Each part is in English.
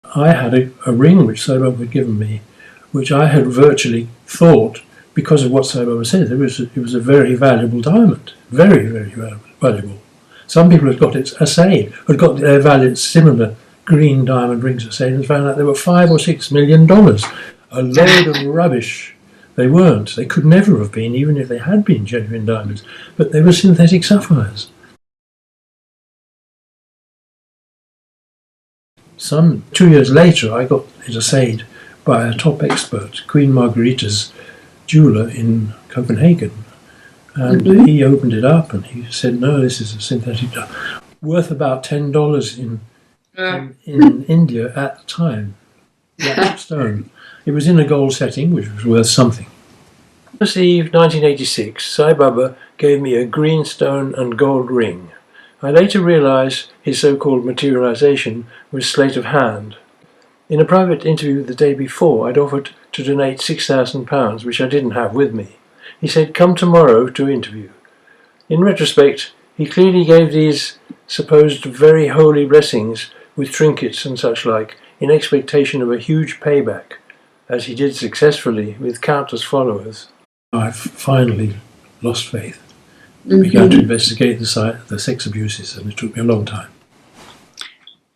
I had a ring which Sai Baba had given me, which I had virtually thought, because of what Sai Baba said, it was a very valuable diamond, very, very valuable. Some people had got it assayed, had got their valued similar green diamond rings assayed, and found out they were $5 or $6 million. A load of rubbish. They weren't. They could never have been, even if they had been genuine diamonds. But they were synthetic sapphires. Some 2 years later, I got it assayed by a top expert, Queen Margarita's jeweller in Copenhagen. And he opened it up and he said, no, this is a synthetic diamond. Worth about $10 in India at the time, that stone. It was in a gold setting, which was worth something. Christmas Eve 1986, Sai Baba gave me a green stone and gold ring. I later realised his so-called materialisation was sleight of hand. In a private interview the day before, I'd offered to donate £6,000, which I didn't have with me. He said, come tomorrow to interview. In retrospect, he clearly gave these supposed very holy blessings with trinkets and such like, in expectation of a huge payback, as he did successfully with countless followers. I finally lost faith. Began to investigate the sex abuses, and it took me a long time.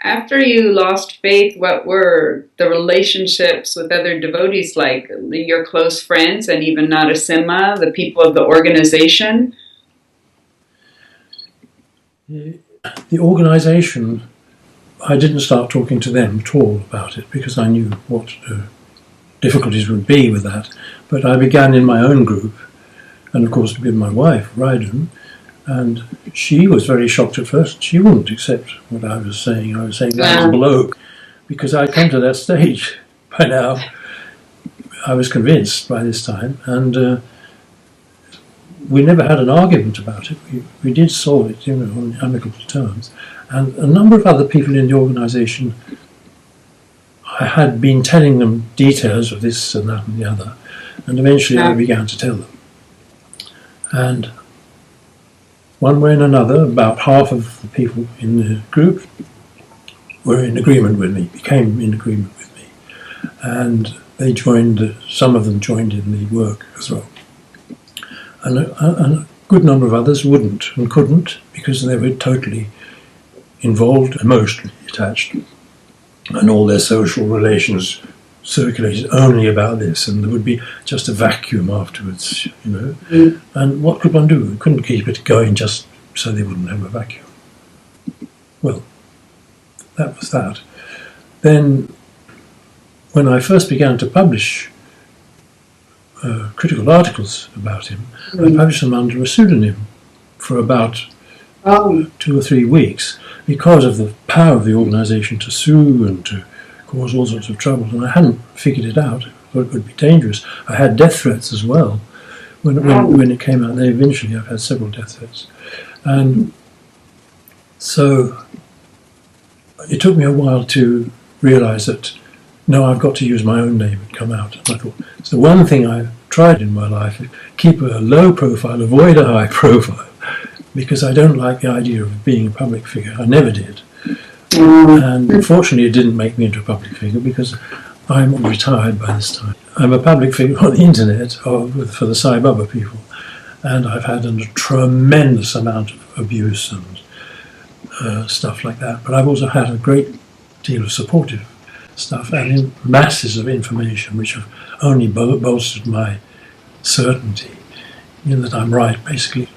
After you lost faith, what were the relationships with other devotees like? Your close friends and even Narasimha, the people of the organization? The organization, I didn't start talking to them at all about it because I knew what difficulties would be with that. But I began in my own group, and of course with my wife, Raidun, and she was very shocked at first. She wouldn't accept what I was saying. I was saying that was below, because I'd come to that stage by now. I was convinced by this time, and we never had an argument about it. We did solve it, on amicable terms. And a number of other people in the organisation, I had been telling them details of this and that and the other, and eventually I began to tell them. And one way and another, about half of the people in the group were in agreement with me, became in agreement with me. And they joined, some of them joined in the work as well. And a good number of others wouldn't and couldn't, because they were totally involved, emotionally attached. And all their social relations circulated only about this, and there would be just a vacuum afterwards, And what could one do? We couldn't keep it going just so they wouldn't have a vacuum. Well, that was that. Then, when I first began to publish critical articles about him, I published them under a pseudonym for about 2 or 3 weeks, because of the power of the organisation to sue and to cause all sorts of trouble, and I hadn't figured it out. I thought it would be dangerous. I had death threats as well. When it came out, eventually I've had several death threats. And so it took me a while to realise that, no, I've got to use my own name and come out. And I thought, it's the one thing I've tried in my life, keep a low profile, avoid a high profile, because I don't like the idea of being a public figure. I never did. And unfortunately it didn't make me into a public figure, because I'm retired by this time. I'm a public figure on the internet for the Sai Baba people, and I've had a tremendous amount of abuse and stuff like that. But I've also had a great deal of supportive stuff and masses of information which have only bolstered my certainty in that I'm right, basically.